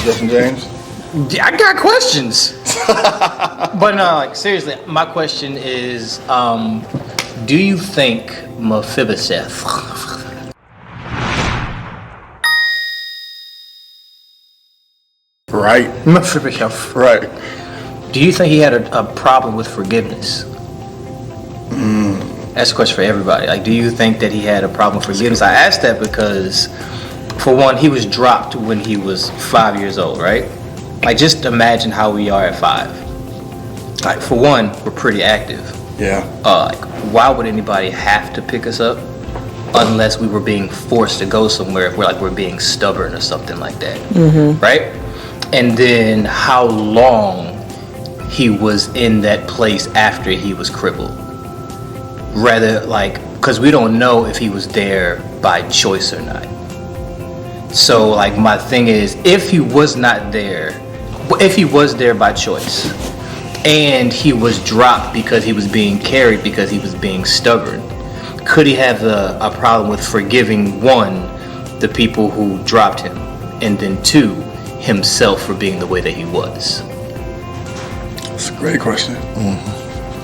Justin James? I got questions. But no, like seriously, my question is, do you think Mephibosheth Right. Mephibosheth, Right. do you think he had a problem with forgiveness? That's a question for everybody. Like, do you think that he had a problem with forgiveness? I asked that because, for one, he was dropped when he was 5 years old, right? Like, just imagine how we are at 5. Like, for one, we're pretty active. Yeah. Like, why would anybody have to pick us up unless we were being forced to go somewhere? If we're being stubborn or something like that, right? And then how long he was in that place after he was crippled. Rather, like, because we don't know if he was there by choice or not. So, like, my thing is, if he was not there, if he was there by choice, and he was dropped because he was being carried because he was being stubborn, could he have a problem with forgiving, one, the people who dropped him, and then two, himself for being the way that he was? That's a great question.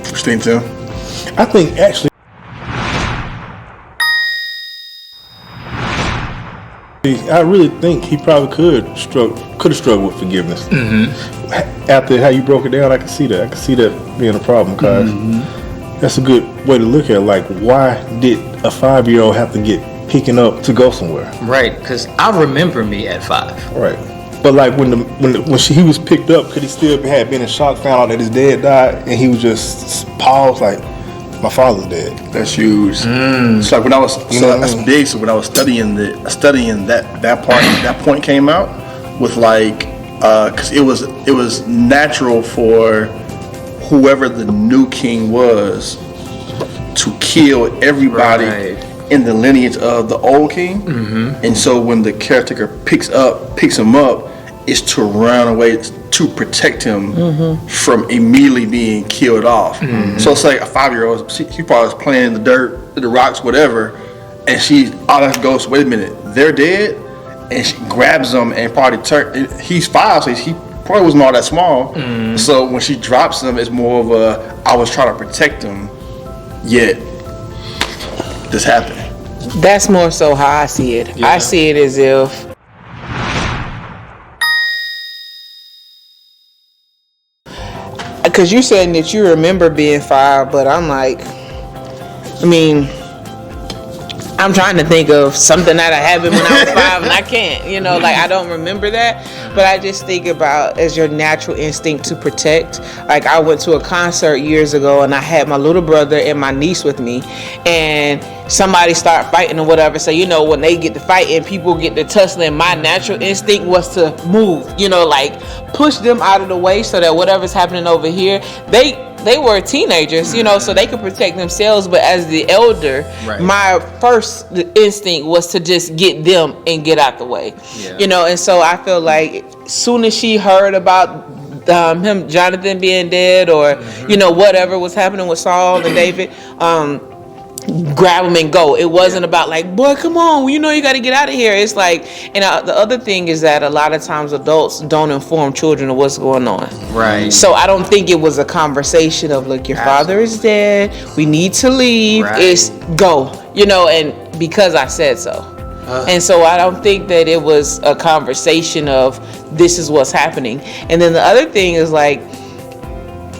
Christine, Tim? I think actually, I really think he probably could have struggled with forgiveness. After how you broke it down, I can see that. I can see that being a problem, guys. That's a good way to look at it. Like, why did a 5-year-old have to get picking up to go somewhere? Right, because I remember me at 5. Right. But like when he was picked up, could he still had been in shock, found out that his dad died, and he was just paused like, my father's dead. That's huge. It's like when I was that's big. So when I was studying that point came out with like, because it was natural for whoever the new king was to kill everybody in the lineage of the old king. And so when the caretaker picks him up, is to run away to protect him from immediately being killed off. So it's like a 5-year-old, she probably was playing in the dirt, the rocks, whatever, and she automatically goes, wait a minute, they're dead? And she grabs him and probably he's 5, so he probably wasn't all that small. So when she drops him, it's more of a, I was trying to protect him, yet this happened. That's more so how I see it. I see it as if because you said that you remember being 5, but I'm like, I mean, I'm trying to think of something that happened when I was 5 and I can't, like I don't remember that, but I just think about as your natural instinct to protect. Like I went to a concert years ago and I had my little brother and my niece with me, and somebody start fighting or whatever. So when they get to fighting, people get to tussling. My natural instinct was to move, like push them out of the way so that whatever's happening over here, they were teenagers, so they could protect themselves. But as the elder, my first instinct was to just get them and get out the way, and so I feel like soon as she heard about Jonathan being dead, or whatever was happening with Saul and David, grab him and go. It wasn't about like, boy, come on, you got to get out of here. It's like, and the other thing is that a lot of times adults don't inform children of what's going on. Right. So I don't think it was a conversation of, look, your father is dead, we need to leave. It's go, and because I said so. And so I don't think that it was a conversation of this is what's happening. And then the other thing is like,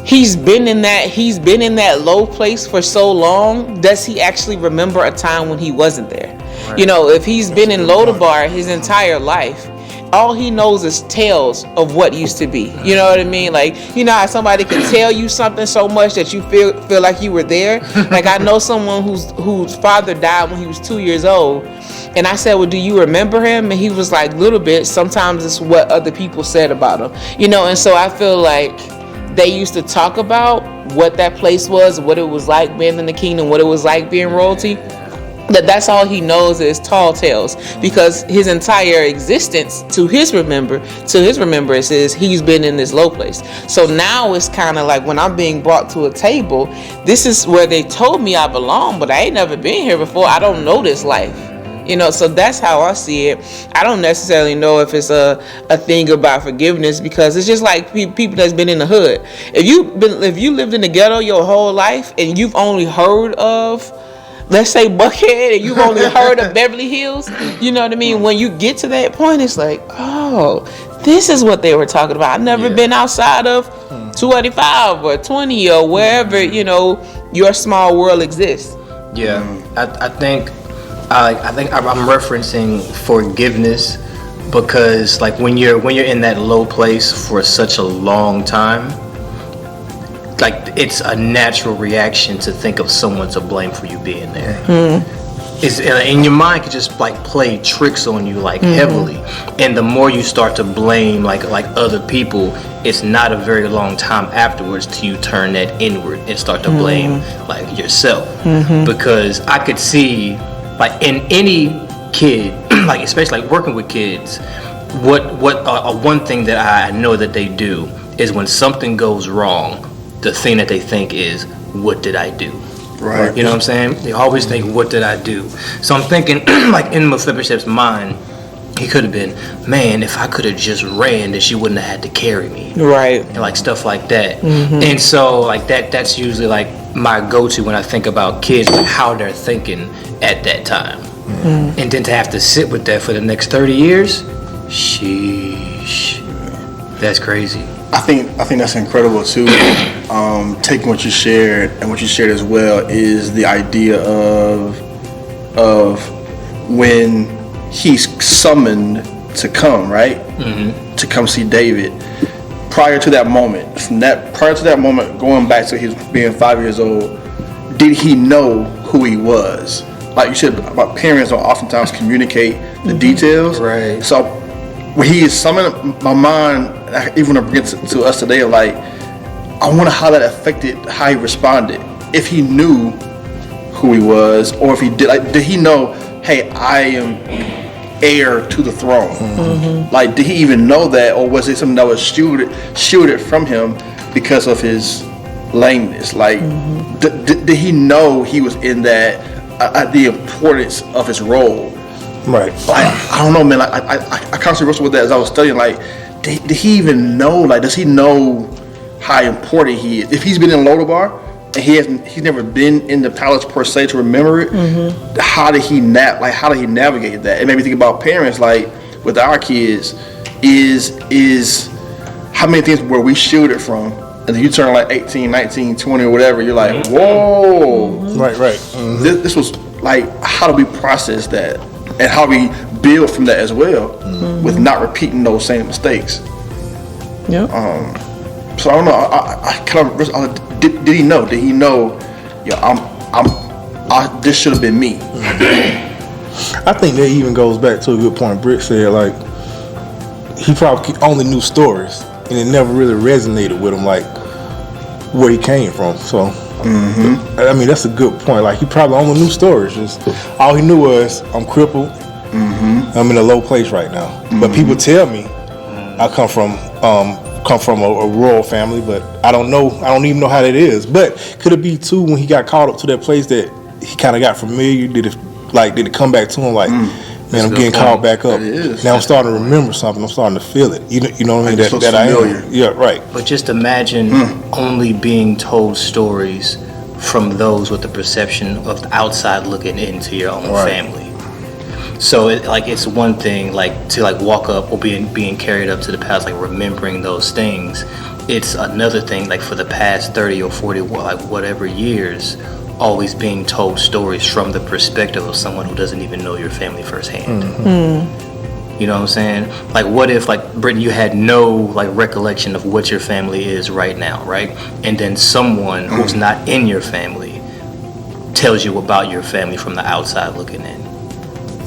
he's been in that low place for so long. Does he actually remember a time when he wasn't there? If he's been in Lodabar his entire life, all he knows is tales of what used to be. You know what I mean? Like, how somebody can tell you something so much that you feel like you were there. Like I know someone whose father died when he was 2 years old, and I said, well, do you remember him? And he was like, little bit. Sometimes it's what other people said about him. And so I feel like they used to talk about what that place was, what it was like being in the kingdom, what it was like being royalty. That's all he knows is tall tales, because his entire existence to his remembrance is he's been in this low place. So now it's kind of like when I'm being brought to a table, this is where they told me I belong, but I ain't never been here before. I don't know this life. You know, so that's how I see it. I don't necessarily know if it's a thing about forgiveness, because it's just like people that's been in the hood. If you lived in the ghetto your whole life and you've only heard of, let's say, Buckhead, and you've only heard of Beverly Hills, you know what I mean? When you get to that point, it's like, oh, this is what they were talking about. I've never been outside of 285 or 20 or wherever, you know, your small world exists. Yeah, I think I'm referencing forgiveness because, like, when you're in that low place for such a long time, like, it's a natural reaction to think of someone to blame for you being there. And your mind could just like play tricks on you like heavily, and the more you start to blame like other people, it's not a very long time afterwards till you turn that inward and start to blame like yourself. Because I could see, like, in any kid, like especially like working with kids, what one thing that I know that they do is when something goes wrong, the thing that they think is, what did I do? Right. You know what I'm saying? They always think, what did I do? So I'm thinking, like, in Mephibosheth's mind, he could have been, man, if I could have just ran, then she wouldn't have had to carry me. Right. And like stuff like that. And so like that's usually like my go-to when I think about kids, like how they're thinking at that time. And then to have to sit with that for the next 30 years, sheesh. That's crazy. I think that's incredible too. Taking what you shared and what you shared as well is the idea of when he's summoned to come, right? To come see David. Prior to that moment, going back to his being 5 years old, did he know who he was? Like you said, about parents don't oftentimes communicate the details. Right. So when he is summoned, my mind, even when it gets to us today, like, I wonder how that affected how he responded. If he knew who he was, or if he did, like, did he know, hey, I am heir to the throne? Like, did he even know that, or was it something that was shielded from him because of his lameness? Like, did he know he was in that, the importance of his role? Right. Like, I don't know, man. Like, I constantly wrestled with that as I was studying. Like, did he even know? Like, does he know how important he is? If he's been in Lodabar and he's never been in the palace per se to remember it, how did he navigate that? It made me think about parents. Like, with our kids, is how many things were we shielded from? And then you turn like 18, 19, 20 or whatever, you're like, whoa. Right. This was like, how do we process that? And how we build from that as well, with not repeating those same mistakes. Yep. So I don't know. I kind of did he know? Did he know? This should have been me. I think that even goes back to a good point Britt said. Like, he probably only knew stories, and it never really resonated with him, like where he came from. So, I mean, that's a good point. Like, he probably only knew stories. Just all he knew was, I'm crippled. I'm in a low place right now. But people tell me I come from a rural family, but I don't even know how that is. But could it be too, when he got caught up to that place, that he kind of got familiar? Did it come back to him like, man, I'm getting called back up. Now I'm starting to remember something. I'm starting to feel it. You know what I mean? That I am. Yeah, right. But just imagine only being told stories from those with the perception of the outside looking into your own family. So it's one thing like to like walk up or being carried up to the past, like remembering those things. It's another thing like for the past 30 or 40 like whatever years, always being told stories from the perspective of someone who doesn't even know your family firsthand. You know what I'm saying? Like, what if, like, Brittany, you had no like recollection of what your family is right now, right? And then someone who's not in your family tells you about your family from the outside looking in.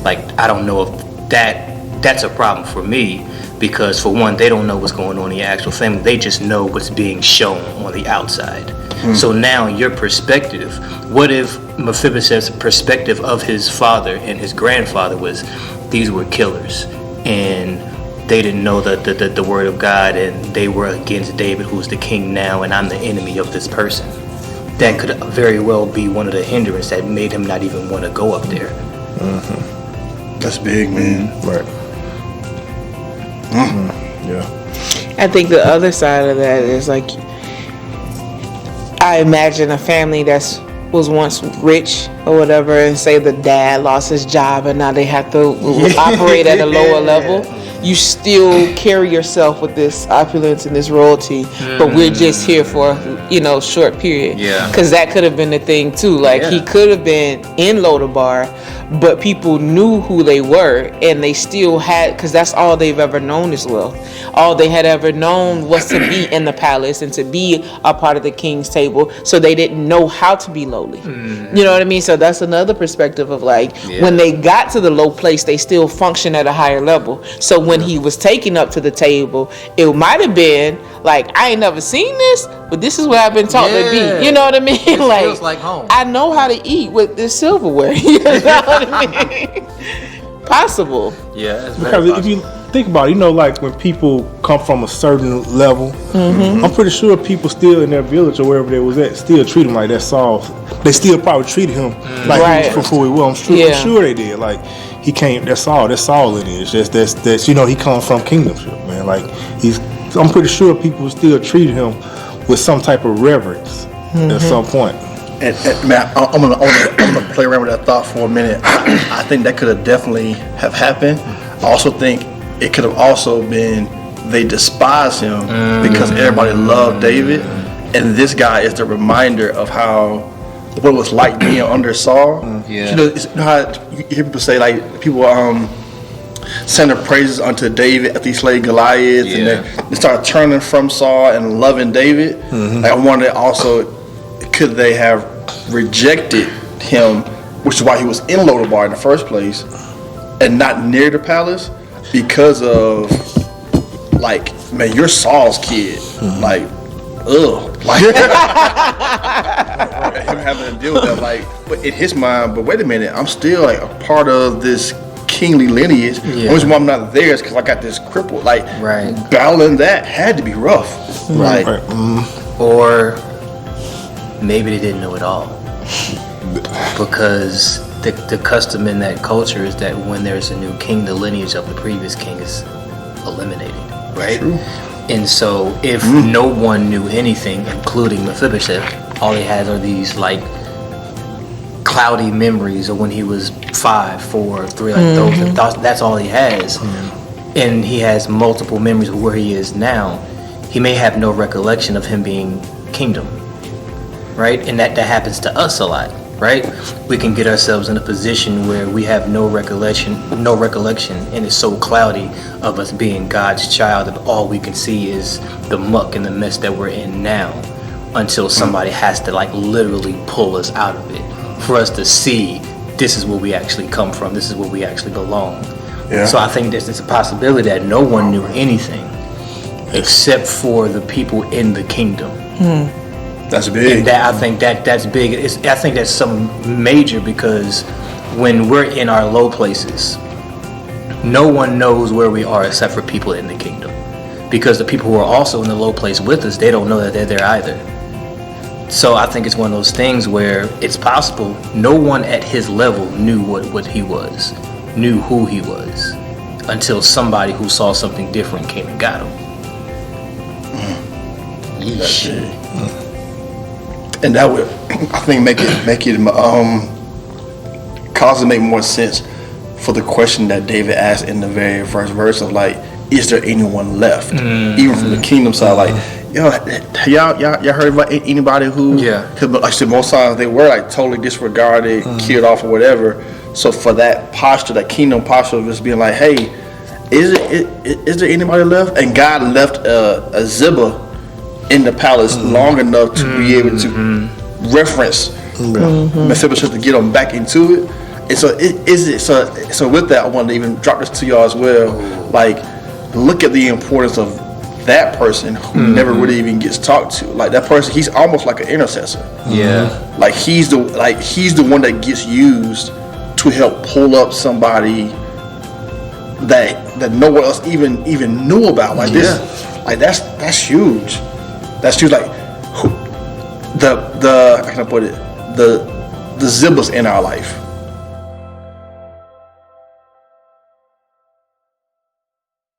Like, I don't know if that's a problem for me, because for one, they don't know what's going on in your actual family. They just know what's being shown on the outside. So now your perspective, what if Mephibosheth's perspective of his father and his grandfather was, these were killers, and they didn't know the word of God, and they were against David, who's the king now, and I'm the enemy of this person. That could very well be one of the hindrances that made him not even want to go up there. That's big, man. Right. Yeah. I think the other side of that is like, I imagine a family that's was once rich or whatever, and say the dad lost his job and now they have to operate at a lower level. You still carry yourself with this opulence and this royalty, but we're just here for short period. Yeah. Because that could have been the thing too. Like he could have been in Lodabar, but people knew who they were, and they still had, because that's all they've ever known is wealth. All they had ever known was to be in the palace and to be a part of the king's table. So they didn't know how to be lowly. You know what I mean? So that's another perspective of like, when they got to the low place, they still function at a higher level. So when he was taken up to the table, it might have been like, I ain't never seen this, but this is what I've been taught to be. You know what I mean? It feels like home. I know how to eat with this silverware. You know what I mean? Possible. Yeah, it's very Because if you think about it, like when people come from a certain level, I'm pretty sure people still in their village or wherever they was at still treat him like that's Saul. They still probably treated him like he was before he was. I'm sure they did. Like he came. That's Saul. That's Saul it is. That's he comes from kingdomship, man. Like I'm pretty sure people still treat him with some type of reverence at some point. And man, I'm gonna play around with that thought for a minute. I think that could have definitely have happened. I also think it could have also been they despise him because everybody loved David, and this guy is the reminder of what it was like being under Saul. You know how you hear people say, like, people send their praises unto David after he slayed Goliath, and they start turning from Saul and loving David. Like, I wonder also, could they have rejected him, which is why he was in Lodabar in the first place, and not near the palace, because of, like, man, you're Saul's kid. Like, ugh. Like, him having to deal with that, like, but in his mind, but wait a minute, I'm still like a part of this kingly lineage. The reason why I'm not there is because I got this crippled. Like, battling that had to be rough. Like, or maybe they didn't know it all, because the custom in that culture is that when there's a new king, the lineage of the previous king is eliminated, right? True. And so if no one knew anything, including Mephibosheth, all he has are these like cloudy memories of when he was 5, 4, 3, like those. That's all he has, and he has multiple memories of where he is now. He may have no recollection of him being kingdom, right? And that happens to us a lot, right? We can get ourselves in a position where we have no recollection, and it's so cloudy of us being God's child that all we can see is the muck and the mess that we're in now, until somebody has to like literally pull us out of it for us to see this is where we actually come from, this is where we actually belong. So I think there's a possibility that no one knew anything except for the people in the kingdom. That's big. And I think that's big. I think that's something major, because when we're in our low places, no one knows where we are except for people in the kingdom. Because the people who are also in the low place with us, they don't know that they're there either. So I think it's one of those things where it's possible no one at his level knew what he was, knew who he was, until somebody who saw something different came and got him. That's big. And that would, I think, make it cause it make more sense for the question that David asked in the very first verse of like, is there anyone left? Even from the kingdom side, like, y'all heard about anybody who? Because like I said, most times they were like totally disregarded, killed off or whatever. So for that posture, that kingdom posture of just being like, hey, is there anybody left? And God left a Ziba in the palace long enough to be able to reference Mephibosheth to get him back into it. And so so with that, I wanted to even drop this to y'all as well. Like, look at the importance of that person who never really even gets talked to. Like, that person, he's almost like an intercessor. Like he's the one that gets used to help pull up somebody that no one else even knew about. Like this, like that's huge. That's huge. Like how can I put it? The Zibas in our life.